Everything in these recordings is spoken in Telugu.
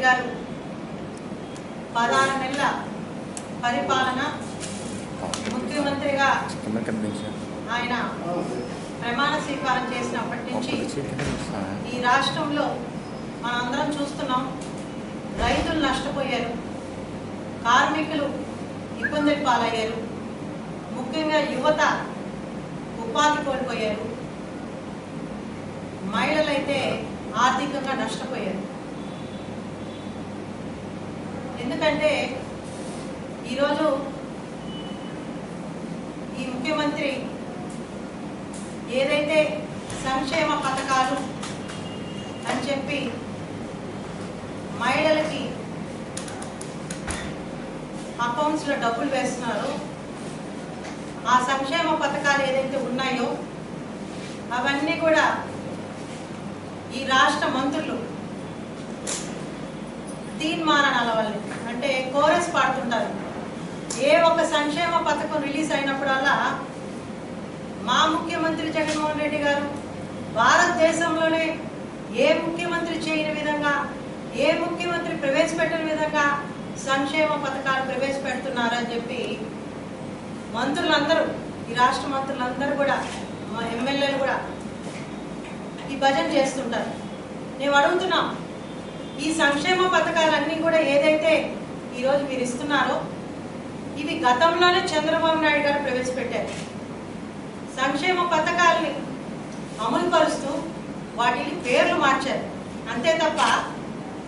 గారు 16 నెలల పరిపాలన ముఖ్యమంత్రిగా ఆయన ప్రమాణ స్వీకారం చేసినప్పటి నుంచి ఈ రాష్ట్రంలో మనందరం చూస్తున్నాం. రైతులు నష్టపోయారు, కార్మికులు ఇబ్బందులు పాలయ్యారు, ముఖ్యంగా యువత ఉపాధి కోల్పోయారు, మహిళలైతే ఆర్థికంగా నష్టపోయారు. ఎందుకంటే ఈరోజు ఈ ముఖ్యమంత్రి ఏదైతే సంక్షేమ పథకాలు అని చెప్పి మహిళలకి అకౌంట్స్లో డబ్బులు వేస్తున్నారో, ఆ సంక్షేమ పథకాలు ఏదైతే ఉన్నాయో అవన్నీ కూడా ఈ రాష్ట్ర మంత్రులు తీర్మానాల వల్ల అంటే కోరస్ పాడుతుంటారు. ఏ ఒక్క సంక్షేమ పథకం రిలీజ్ అయినప్పుడల్లా మా ముఖ్యమంత్రి జగన్మోహన్ రెడ్డి గారు భారతదేశంలోనే ఏ ముఖ్యమంత్రి చేయని విధంగా, ఏ ముఖ్యమంత్రి ప్రవేశపెట్టని విధంగా సంక్షేమ పథకాలు ప్రవేశపెడుతున్నారని చెప్పి మంత్రులందరూ, ఈ రాష్ట్ర మంత్రులందరూ కూడా, మా ఎమ్మెల్యేలు కూడా ఈ భజన చేస్తుంటారు. మేము అడుగుతున్నాం, ఈ సంక్షేమ పథకాలన్నీ కూడా ఏదైతే ఈరోజు మీరు ఇస్తున్నారో ఇవి గతంలోనే చంద్రబాబు నాయుడు గారు ప్రవేశపెట్టారు. సంక్షేమ పథకాలని అమలు పరుస్తూ వాటిని పేర్లు మార్చారు, అంతే తప్ప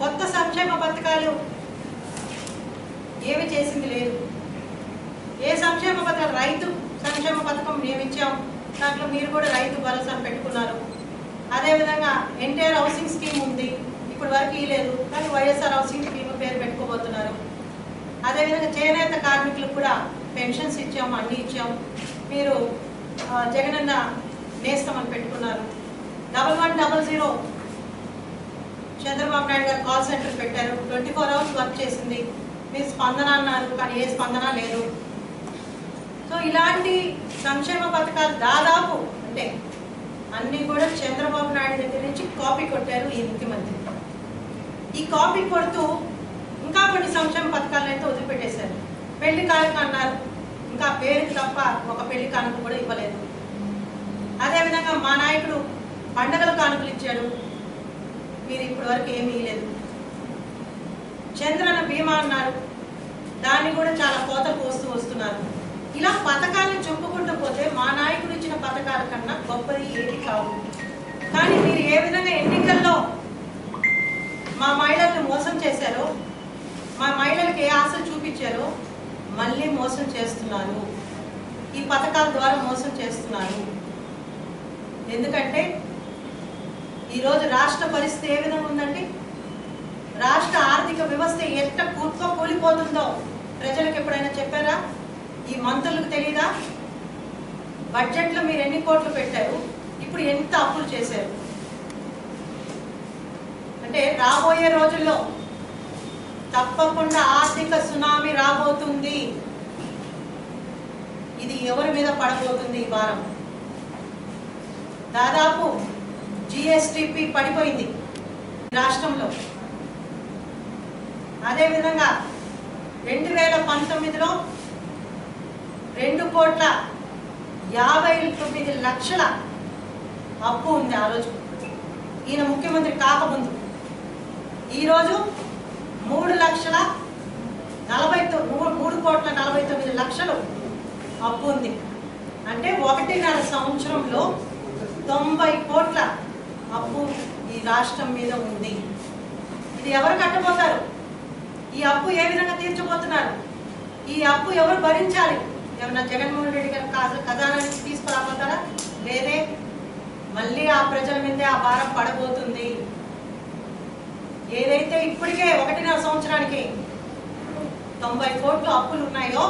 కొత్త సంక్షేమ పథకాలు ఏమి చేసింది లేదు. ఏ సంక్షేమ పథకాలు, రైతు సంక్షేమ పథకం మేము ఇచ్చాం, దాంట్లో మీరు కూడా రైతు భరోసాను పెట్టుకున్నారు. అదేవిధంగా ఎన్టీఆర్ హౌసింగ్ స్కీమ్ ఉంది, ఇప్పుడు వరకు ఇవ్వలేదు, కానీ వైఎస్ఆర్ హౌసింగ్ స్కీమ్ పేరు పెట్టుకోబోతున్నారు. అదేవిధంగా చేనేత కార్మికులకు కూడా పెన్షన్స్ ఇచ్చాము, అన్నీ ఇచ్చాము. మీరు జగనన్న నేస్తామని పెట్టుకున్నారు. 1100 చంద్రబాబు నాయుడు గారు కాల్ సెంటర్ పెట్టారు, 24 hours వర్క్ చేసింది. మీరు స్పందన అన్నారు, కానీ ఏ స్పందన లేదు. సో ఇలాంటి సంక్షేమ పథకాలు దాదాపు అంటే అన్నీ కూడా చంద్రబాబు నాయుడు దగ్గర నుంచి కాపీ కొట్టారు ఈ ముఖ్యమంత్రి. ఈ కాపీ కొడుతూ ఇంకా కొన్ని సంక్షేమ పథకాలను అయితే వదిలిపెట్టేశారు. పెళ్లి కానుక అన్నారు, ఇంకా పేరుకి తప్ప ఒక పెళ్లి కానుక కూడా ఇవ్వలేదు. అదేవిధంగా మా నాయకుడు పండగల కానుకలు ఇచ్చాడు, మీరు ఇప్పటి వరకు ఏమీ ఇవ్వలేదు. చంద్రన్న బీమా అన్నారు, దాన్ని కూడా చాలా కోతలు పోస్తూ వస్తున్నారు. ఇలా పథకాలను చెప్పుకుంటూ పోతే మా నాయకుడు ఇచ్చిన పథకాల కన్నా గొప్పది ఏది కావు. కానీ మీరు ఏ విధంగా ఎన్నికల్లో మా మహిళలను మోసం చేశారో, మా మహిళలకు ఏ ఆశలు చూపించారో మళ్ళీ మోసం చేస్తున్నారు. ఈ పథకాల ద్వారా మోసం చేస్తున్నారు. ఎందుకంటే ఈరోజు రాష్ట్ర పరిస్థితి ఏ విధంగా ఉందంటే, రాష్ట్ర ఆర్థిక వ్యవస్థ ఎంత కూలిపోతుందో ప్రజలకు ఎప్పుడైనా చెప్పారా? ఈ మంత్రులకు తెలీదా? బడ్జెట్లో మీరు ఎన్ని కోట్లు పెట్టారు, ఇప్పుడు ఎంత అప్పులు చేశారు అంటే రాబోయే రోజుల్లో తప్పకుండా ఆర్థిక సునామీ రాబోతుంది. ఇది ఎవరి మీద పడబోతుంది? ఈ భారం దాదాపు జిఎస్టిపి పడిపోయింది రాష్ట్రంలో. అదేవిధంగా 2019లో 2,59,00,000 అప్పు ఉంది ఆ రోజు, ఈయన ముఖ్యమంత్రి కాకముందు. ఈరోజు 3,40,00,000 అప్పు ఉంది. అంటే 1.5 సంవత్సరంలో 90 కోట్ల అప్పు ఈ రాష్ట్రం మీద ఉంది. ఇది ఎవరు కట్టబోతారు? ఈ అప్పు ఏ విధంగా తీర్చబోతున్నారు? ఈ అప్పు ఎవరు భరించాలి? ఏమన్నా జగన్మోహన్ రెడ్డి గారు ఖజానా నుంచి తీసుకురాబోతారా? లేదే, మళ్ళీ ఆ ప్రజల మీదే ఆ భారం పడబోతుంది. ఏదైతే ఇప్పటికే 1.5 సంవత్సరానికి 90 కోట్లు అప్పులు ఉన్నాయో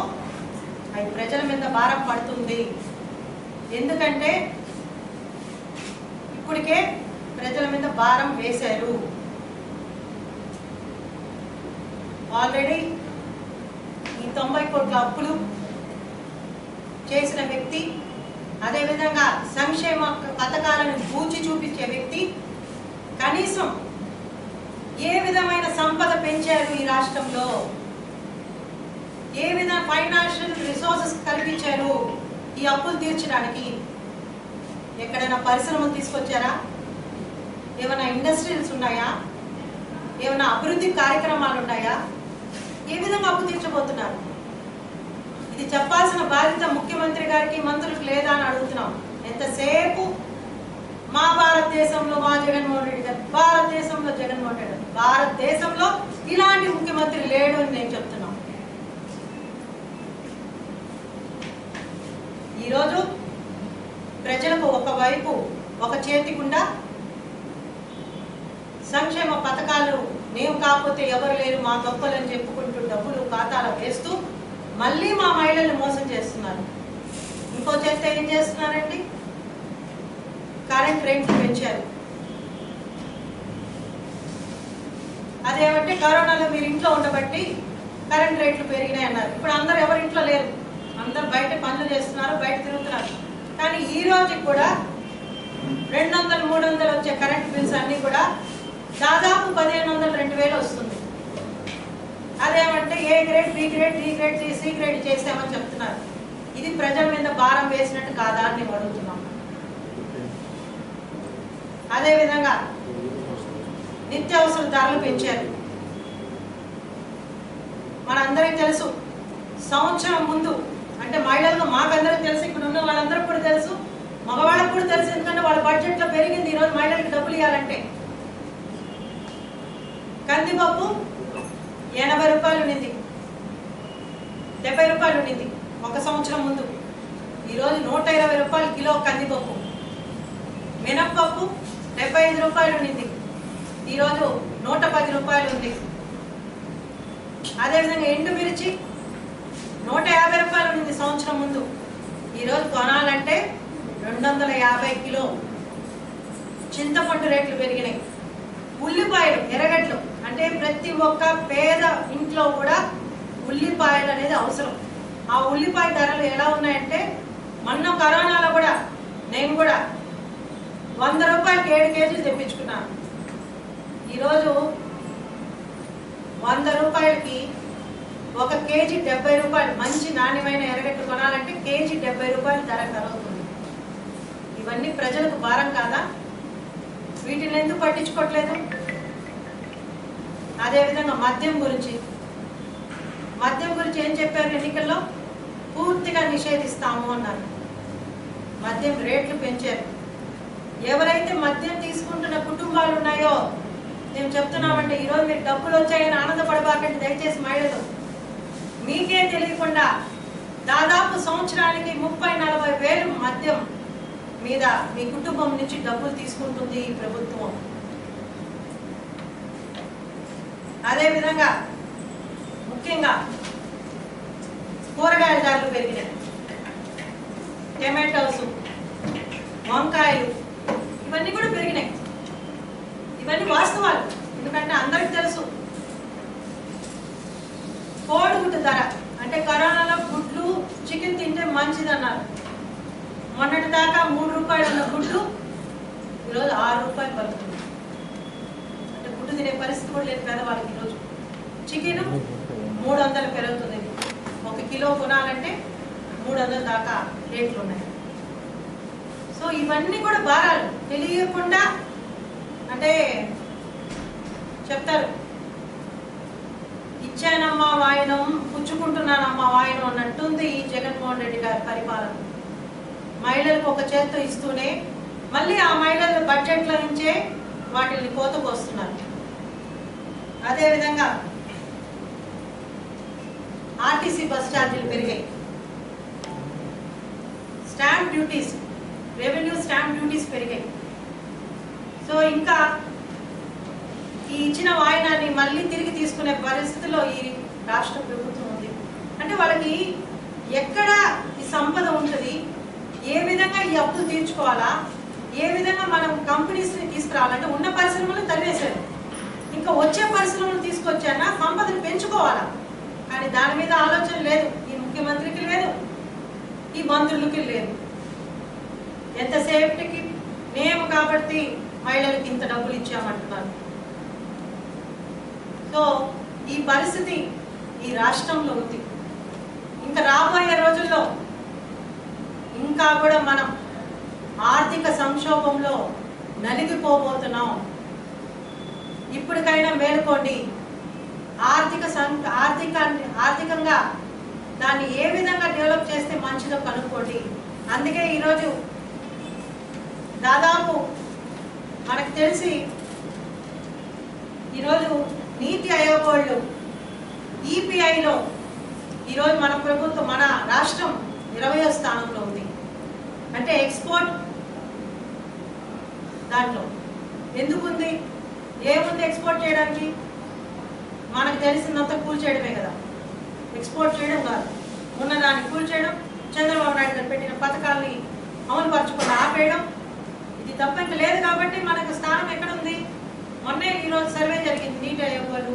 అవి ప్రజల మీద భారం పడుతుంది. ఎందుకంటే ఇప్పటికే ప్రజల మీద భారం వేశారు. ఆల్రెడీ ఈ 90 కోట్ల అప్పులు చేసిన వ్యక్తి, అదేవిధంగా సంక్షేమ పథకాలను పూచి చూపించే వ్యక్తి కనీసం ఏ విధమైన సంపద పెంచారు ఈ రాష్ట్రంలో, ఏ విధంగా ఫైనాన్షియల్ రిసోర్సెస్ కల్పించారు ఈ అప్పులు తీర్చడానికి? ఎక్కడైనా పరిశ్రమలు తీసుకొచ్చారా? ఏమైనా ఇండస్ట్రీస్ ఉన్నాయా? ఏమైనా అభివృద్ధి కార్యక్రమాలు ఉన్నాయా? ఏ విధంగా అప్పు తీర్చబోతున్నారు? ఇది చెప్పాల్సిన బాధ్యత ముఖ్యమంత్రి గారికి, మంత్రులకు లేదా అని అడుగుతున్నాం. ఎంతసేపు మా భారతదేశంలో మా జగన్మోహన్ రెడ్డి గారు, భారతదేశంలో జగన్మోహన్ రెడ్డి గారు, భారతదేశంలో ఇలాంటి ముఖ్యమంత్రి లేడు అని నేను చెప్తున్నాం. ఈరోజు ప్రజలకు ఒకవైపు ఒక చేతికుండా సంక్షేమ పథకాలు మేము కాకపోతే ఎవరు లేరు, మా గొప్పలని చెప్పుకుంటూ డబ్బులు ఖాతాలో వేస్తూ మళ్ళీ మా మహిళల్ని మోసం చేస్తున్నారు. ఇంకో చేత ఏం చేస్తున్నారండి? కరెంట్ రేట్లు పెంచారు. అదేమంటే కరోనాలో మీరు ఇంట్లో ఉండబట్టి కరెంట్ రేట్లు పెరిగినాయి అన్నారు. ఇప్పుడు అందరు ఎవరి ఇంట్లో లేరు, అందరు బయట పనులు చేస్తున్నారు, బయట తిరుగుతున్నారు. కానీ ఈ రోజుకి కూడా 200, 300 వచ్చే కరెంట్ బిల్స్ అన్ని కూడా దాదాపు 1500, 2000 వస్తుంది. అదేమంటే A grade, B grade, D grade, C grade చేసామని చెప్తున్నారు. ఇది ప్రజల మీద భారం వేసినట్టు కాదా అని మేము అడుగుతున్నాం. అదేవిధంగా నిత్యావసర ధరలు పెంచారు. మనందరికీ తెలుసు, సంవత్సరం ముందు అంటే మహిళలకు మాకందరికీ తెలుసు, ఇక్కడ ఉన్న వాళ్ళందరికీ కూడా తెలుసు, మగవాళ్ళకు కూడా తెలుసు. ఎందుకంటే వాళ్ళ బడ్జెట్లో పెరిగింది. ఈరోజు మహిళలకు డబ్బులు ఇవ్వాలంటే కందిపప్పు 80 రూపాయలు ఉండింది, 70 రూపాయలు ఉండింది ఒక సంవత్సరం ముందు. ఈరోజు 120 రూపాయలు కిలో కందిపప్పు. మినప్పప్పు 75 రూపాయలు ఉండింది, ఈరోజు 110 రూపాయలు ఉంది. అదేవిధంగా ఎండుమిర్చి 150 రూపాయలు ఉండింది సంవత్సరం ముందు, ఈరోజు కొనాలంటే 250 కిలో. చింతపండు రేట్లు పెరిగినాయి. ఉల్లిపాయలు, ఎర్రగడ్డలు అంటే ప్రతి ఒక్క పేద ఇంట్లో కూడా ఉల్లిపాయలు అనేది అవసరం. ఆ ఉల్లిపాయ ధరలు ఎలా ఉన్నాయంటే, మొన్న కరోనాలో కూడా నేను కూడా 100 రూపాయలకి 7 కేజీలు తెప్పించుకున్నాను. ఈరోజు 100 రూపాయలకి 1 కేజీ 70 రూపాయలు. మంచి నాణ్యమైన ఎర్రగడ్డ కొనాలంటే కేజీ 70 రూపాయలు ధర కలుగుతుంది. ఇవన్నీ ప్రజలకు భారం కాదా? వీటిని ఎందుకు పట్టించుకోవట్లేదు? అదేవిధంగా మద్యం గురించి ఏం చెప్పారు? ఎన్నికల్లో పూర్తిగా నిషేధిస్తాము అన్నారు. మద్యం రేట్లు పెంచారు. ఎవరైతే మద్యం తీసుకుంటున్న కుటుంబాలు ఉన్నాయో మేము చెప్తున్నామంటే, ఈరోజు మీకు డబ్బులు వచ్చాయని ఆనందపడబాకండి దయచేసి మహిళలు. మీకే తెలియకుండా దాదాపు సంవత్సరానికి 30-40 వేలు మద్యం మీద మీ కుటుంబం నుంచి డబ్బులు తీసుకుంటుంది ఈ ప్రభుత్వం. అదేవిధంగా ముఖ్యంగా కూరగాయల ధరలు పెరిగినాయి. టమాటోస్, వంకాయలు ఇవన్నీ కూడా పెరిగినాయి. ఇవన్నీ వాస్తవాలు. ఎందుకంటే అందరికి తెలుసు. కోడిగుడ్డు ధర అంటే కరోనాలో గుడ్లు, చికెన్ తింటే మంచిదన్నారు. మొన్నటి దాకా 3 రూపాయలు ఉన్న గుడ్లు ఈరోజు 6 రూపాయలు పలుకుతుంది. అంటే గుడ్డు తినే పరిస్థితి కూడా లేదు పేదవాళ్ళకి. ఈరోజు చికెన్ 300 పెరుగుతుంది. 1 కిలో కొనాలంటే 300 దాకా రేట్లు ఉన్నాయి. సో ఇవన్నీ కూడా భారాలు తెలియకుండా అంటే చెప్తారు, ఇచ్చానమ్మా వాయనం, పుచ్చుకుంటున్నానమ్మా వాయనం అన్నట్టుంది ఈ జగన్మోహన్ రెడ్డి గారి పరిపాలన. మహిళలకు ఒక చేత్తో ఇస్తూనే మళ్ళీ ఆ మహిళల బడ్జెట్లో నుంచే వాటిని కోతకు వస్తున్నారు. అదేవిధంగా ఆర్టీసీ బస్ ఛార్జీలు పెరిగాయి. Stamp duties, revenue stamp duties పెరిగాయి. సో ఇంకా ఈ ఇచ్చిన వాయినాన్ని మళ్ళీ తిరిగి తీసుకునే పరిస్థితిలో ఈ రాష్ట్ర ప్రభుత్వం ఉంది. అంటే వాళ్ళకి ఎక్కడ ఈ సంపద ఉంటుంది, ఏ విధంగా ఈ అప్పులు తీర్చుకోవాలా, ఏ విధంగా మనం కంపెనీస్ని తీసుకురావాలంటే ఉన్న పరిశ్రమలు తరివేశారు. ఇంకా వచ్చే పరిశ్రమలు తీసుకొచ్చానా సంపదను పెంచుకోవాలా, కానీ దాని మీద ఆలోచన లేదు. ఈ ముఖ్యమంత్రికి లేదు, ఈ మంత్రులకి లేదు. ఎంతసేపటికి మేము కాబట్టి మహిళలకు ఇంత డబ్బులు ఇచ్చామంటున్నారు. సో ఈ పరిస్థితి ఈ రాష్ట్రంలో ఉంది. ఇంకా రాబోయే రోజుల్లో ఇంకా కూడా మనం ఆర్థిక సంక్షోభంలో నలిగిపోబోతున్నాం. ఇప్పటికైనా మేలుకోండి. ఆర్థికంగా దాన్ని ఏ విధంగా డెవలప్ చేస్తే మంచిదో కనుక్కోండి. అందుకే ఈరోజు దాదాపు మనకు తెలిసి ఈరోజు నీతి ఆయోగ్ వాళ్ళు ఈపీఐలో ఈరోజు మన ప్రభుత్వం మన రాష్ట్రం 20వ స్థానంలో ఉంది. అంటే ఎక్స్పోర్ట్ దాంట్లో ఎందుకుంది? ఏముంది ఎక్స్పోర్ట్ చేయడానికి? మనకు తెలిసినంత కూల్ చేయడమే కదా, ఎక్స్పోర్ట్ చేయడం కాదు. ఉన్నదాన్ని కూల్ చేయడం, చంద్రబాబు నాయుడు గారు పెట్టిన పథకాలని అమలు పరచకుండా ఆపేయడం, ఇది తప్ప ఇంకా లేదు. కాబట్టి మనకు స్థానం ఎక్కడ ఉంది? మొన్నే ఈరోజు సర్వే జరిగింది నీటి ఆయోగ్ వాళ్ళు,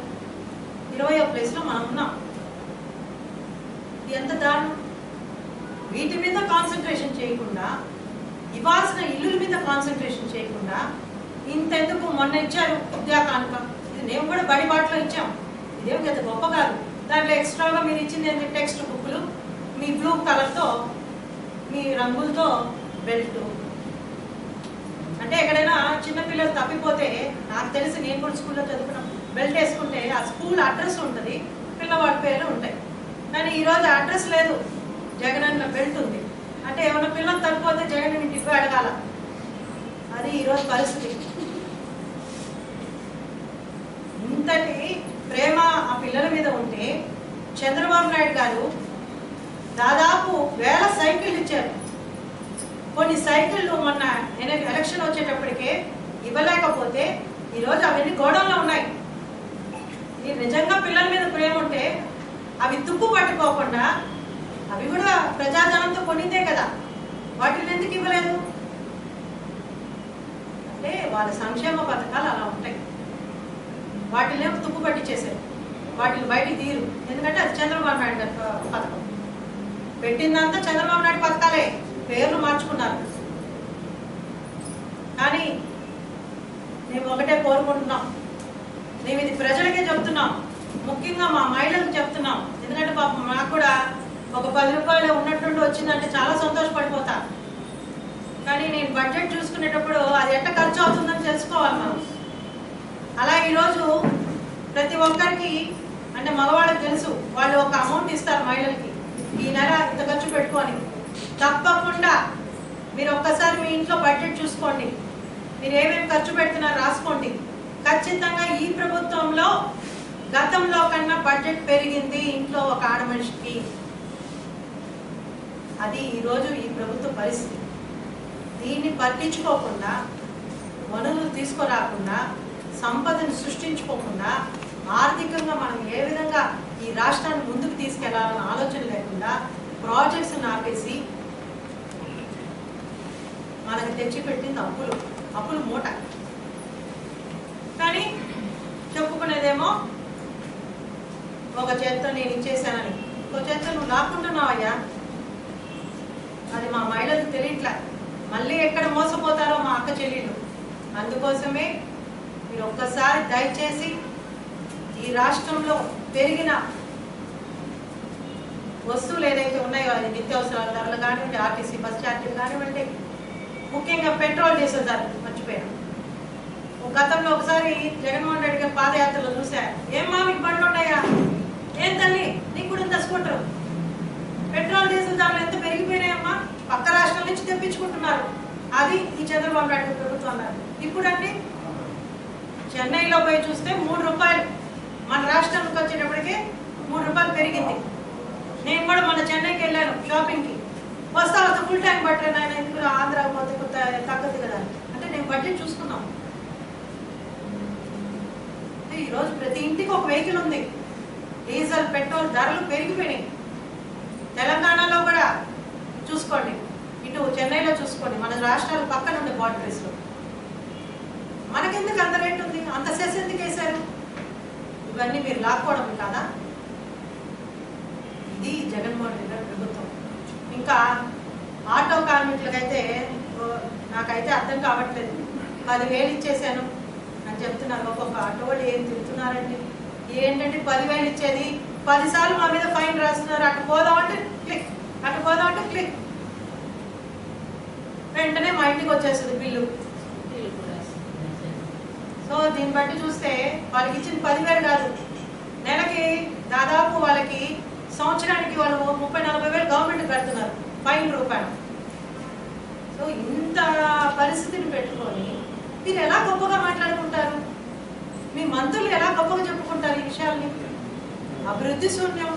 20వ ప్లేస్లో మనం ఉన్నాం. ఇది ఎంత దారుణం! వీటి మీద కాన్సన్ట్రేషన్ చేయకుండా, ఇవ్వాల్సిన ఇల్లుల మీద కాన్సన్ట్రేషన్ చేయకుండా, ఇంతెందుకు మొన్న ఇచ్చారు విద్యా కానుక, ఇది మేము కూడా బడి బాటలో ఇచ్చాం, ఇదేం పెద్ద గొప్ప కాదు. దాంట్లో ఎక్స్ట్రాగా మీరు ఇచ్చింది ఏంటి? టెక్స్ట్ బుక్లు, మీ బ్లూ కలర్తో మీ రంగులతో బెల్ట్. అంటే ఎక్కడైనా చిన్నపిల్లలు తప్పిపోతే, నాకు తెలిసి నేను కూడా స్కూల్లో చదువుకున్నాం, బెల్ట్ వేసుకుంటే ఆ స్కూల్ అడ్రస్ ఉంటుంది, పిల్లవాడి పేర్లు ఉంటాయి. కానీ ఈరోజు అడ్రస్ లేదు, జగన్ అన్న బెల్ట్ ఉంది. అంటే ఏమైనా పిల్లలు తప్పిపోతే జగన్ ఇంటికి అడగాల. అది ఈరోజు పరిస్థితి. ఇంతటి ప్రేమ ఆ పిల్లల మీద ఉంటే చంద్రబాబు నాయుడు గారు దాదాపు 1000 సైకిళ్ళు ఇచ్చారు. కొన్ని సైకిళ్ళు మొన్న ఎలక్షన్ వచ్చేటప్పటికే ఇవ్వలేకపోతే ఈరోజు అవన్నీ గోడౌన్లో ఉన్నాయి. మీరు నిజంగా పిల్లల మీద ప్రేమ ఉంటే అవి తుప్పు పట్టుకోకుండా, అవి కూడా ప్రజాధనంతో కొనిందే కదా, వాటిని ఎందుకు ఇవ్వలేదు? అంటే వాళ్ళ సంక్షేమ పథకాలు అలా ఉంటాయి. వాటిని తుప్పు పట్టించేశారు, వాటిని బయటికి తీరు. ఎందుకంటే అది చంద్రబాబు నాయుడు గారి పథకం. పెట్టిందంతా చంద్రబాబు నాయుడు పథకాలే, పేర్లు మార్చుకున్నారు. కానీ మేము ఒకటే కోరుకుంటున్నాం, మేము ఇది ప్రజలకే చెప్తున్నాం, ముఖ్యంగా మా మహిళలకు చెప్తున్నాం. ఎందుకంటే పాపం మాకు కూడా ఒక 10 రూపాయలు ఉన్నట్టుండి వచ్చిందంటే చాలా సంతోషపడిపోతా. కానీ నేను బడ్జెట్ చూసుకునేటప్పుడు అది ఎట్లా ఖర్చు అవుతుందని తెలుసుకోవాలి మనం. అలా ఈరోజు ప్రతి ఒక్కరికి, అంటే మగవాళ్ళకి తెలుసు, వాళ్ళు ఒక అమౌంట్ ఇస్తారు మహిళలకి, ఈ నెల ఇంత ఖర్చు పెట్టుకొని. తప్పకుండా మీరు ఒక్కసారి మీ ఇంట్లో బడ్జెట్ చూసుకోండి, మీరు ఏమేమి ఖర్చు పెడుతున్నారో రాసుకోండి. ఖచ్చితంగా ఈ ప్రభుత్వంలో గతంలో కన్నా బడ్జెట్ పెరిగింది ఇంట్లో ఒక ఆడ మనిషికి. అది ఈరోజు ఈ ప్రభుత్వ పరిస్థితి. దీన్ని పట్టించుకోకుండా, వనరులు తీసుకురాకుండా, సంపదను సృష్టించుకోకుండా, ఆర్థికంగా మనం ఏ విధంగా ఈ రాష్ట్రాన్ని ముందుకు తీసుకెళ్లాలన్న ఆలోచన లేకుండా ప్రాజెక్ట్స్ ఆపేసి మనకు తెచ్చిపెట్టింది అప్పులు మూట. కానీ చెప్పుకునేదేమో ఒక చేత్తో నేను ఇచ్చేసానని, ఇంకో చేత్తో నువ్వు లాక్కుంటున్నావయ్యా. అది మా మహిళలకు తెలియట్లే. మళ్ళీ ఎక్కడ మోసపోతారో మా అక్క చెల్లెళ్ళు. అందుకోసమే మీరు ఒక్కసారి దయచేసి ఈ రాష్ట్రంలో పెరిగిన వస్తువులు ఏదైతే ఉన్నాయో, అది నిత్యావసరాల ధరలు కానివ్వండి, ఆర్టీసీ బస్ ఛార్జీలు కానివ్వండి, ముఖ్యంగా పెట్రోల్ డీజిల్ ధరలు మర్చిపోయాను. గతంలో ఒకసారి జగన్మోహన్ రెడ్డి గారి పాదయాత్రలో చూసా, ఏమ్మా మీకు బండ్లు ఉన్నాయా? ఏం తల్లి నీకు కూడా ఇంత స్కూటర్? పెట్రోల్ డీజిల్ ధరలు ఎంత పెరిగిపోయినాయమ్మా, పక్క రాష్ట్రాల నుంచి తెప్పించుకుంటున్నారు. అది ఈ చంద్రబాబు నాయుడు ప్రభుత్వం అన్నారు. ఇప్పుడండి చెన్నైలో పోయి చూస్తే 3 రూపాయలు, మన రాష్ట్రానికి వచ్చేటప్పటికి 3 రూపాయలు పెరిగింది. నేను కూడా మన చెన్నైకి వెళ్ళాను షాపింగ్కి. వస్తా ఫుల్ ట్యాంక్ బట్టలు ఆయన ఎందుకు ఆంధ్రాకి పోతే కొత్త తగ్గదు కదా అంటే నేను బడ్జెట్ చూసుకున్నాం. ఈరోజు ప్రతి ఇంటికి ఒక వెహికల్ ఉంది. డీజిల్ పెట్రోల్ ధరలు పెరిగిపోయినాయి. తెలంగాణలో కూడా చూసుకోండి, ఇటు చెన్నైలో చూసుకోండి, మన రాష్ట్రాల పక్కన ఉండే బార్డర్స్లో. మనకెందుకు అంత రేట్ ఉంది? అంత సెస్ ఎందుకు వేశారు? ఇవన్నీ మీరు లాక్కోవడం కాదా? ఇది జగన్మోహన్ రెడ్డి గారి ప్రభుత్వం. ఇంకా ఆటో కార్మికులకైతే నాకైతే అర్థం కావట్లేదు. 10,000 ఇచ్చేసాను అని చెప్తున్నారు. ఒక్కొక్క ఆటో వాళ్ళు ఏం తిరుగుతున్నారండి. ఏంటంటే 10,000 ఇచ్చేది 10 సార్లు మా మీద ఫైన్ రాస్తున్నారు. అటు పోదామంటే క్లిక్, అటు పోదామంటే క్లిక్, వెంటనే మా ఇంటికి వచ్చేస్తుంది బిల్లు. సో దీన్ని బట్టి చూస్తే వాళ్ళకి ఇచ్చిన 10,000 కాదు, నెలకి దాదాపు వాళ్ళకి సంవత్సరానికి వాళ్ళు 30-40 వేలు గవర్నమెంట్ కడుతున్నారు ఫైన్ రూపాయలు. సో ఇంత పరిస్థితిని పెట్టుకొని మీరు ఎలా గొప్పగా మాట్లాడుకుంటారు? మీ మంత్రులు ఎలా గొప్పగా చెప్పుకుంటారు ఈ విషయాల్ని? అభివృద్ధి శూన్యం,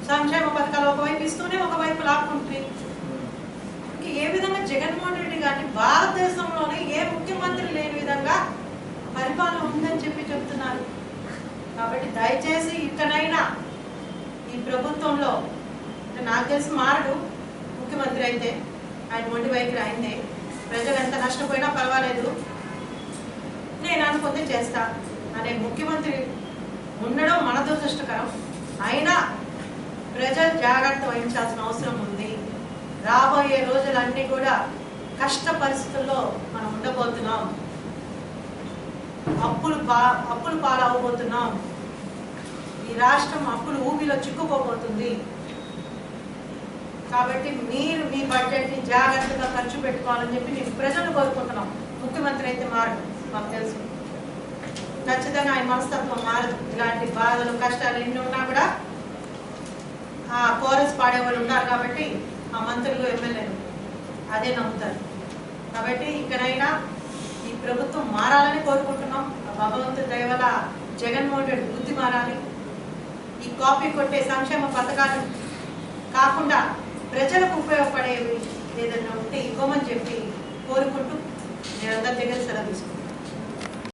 సంక్షేమ పథకాలు ఒకవైపు ఇస్తూనే ఒకవైపు లాక్కుంటుంది. ఏ విధంగా జగన్మోహన్ రెడ్డి గారిని భారతదేశంలోనే ఏ ముఖ్యమంత్రి లేని విధంగా పరిపాలన ఉందని చెప్తున్నారు. కాబట్టి దయచేసి ఇకనైనా ఈ ప్రభుత్వంలో, నాకు తెలిసి మారడు ముఖ్యమంత్రి అయితే, ఆయన మొండి వైఖరి అయిందే, ప్రజలు ఎంత నష్టపోయినా పర్వాలేదు నేను అనుకుంటే చేస్తా అనే ముఖ్యమంత్రి ఉండడం మన దురదృష్టకరం. అయినా ప్రజలు జాగ్రత్త వహించాల్సిన అవసరం ఉంది. రాబోయే రోజులన్నీ కూడా కష్ట పరిస్థితుల్లో మనం ఉండబోతున్నాం, అప్పులు పాలవబోతున్నాం, ఈ రాష్ట్రం అప్పులు ఊబిలో చిక్కుకోబోతుంది. కాబట్టి మీరు మీ బడ్జెట్ని జాగ్రత్తగా ఖర్చు పెట్టుకోవాలని చెప్పి నేను ప్రజలు కోరుకుంటున్నాం. ముఖ్యమంత్రి అయితే మారదు, మాకు తెలుసు, ఖచ్చితంగా ఆయన మనస్తత్వం మారదు. ఇలాంటి బాధలు కష్టాలు ఎన్ని ఉన్నా కూడా ఆ కోరస్ పాడేవాళ్ళు ఉన్నారు కాబట్టి ఆ మంత్రులు ఎమ్మెల్యేలు అదే నమ్ముతారు. కాబట్టి ఇకనైనా ఈ ప్రభుత్వం మారాలని కోరుకుంటున్నాం. భగవంతుడి దయ వల్ల జగన్మోహన్ రెడ్డి బుద్ధి మారాలి. ఈ కాపీ కొట్టే సంక్షేమ పథకాలు కాకుండా ప్రజలకు ఉపయోగపడేవి ఏదైనా ఉంటే ఇవ్వమని చెప్పి కోరుకుంటూ నేను అందరి దగ్గర సెలవు తీసుకుంటాను.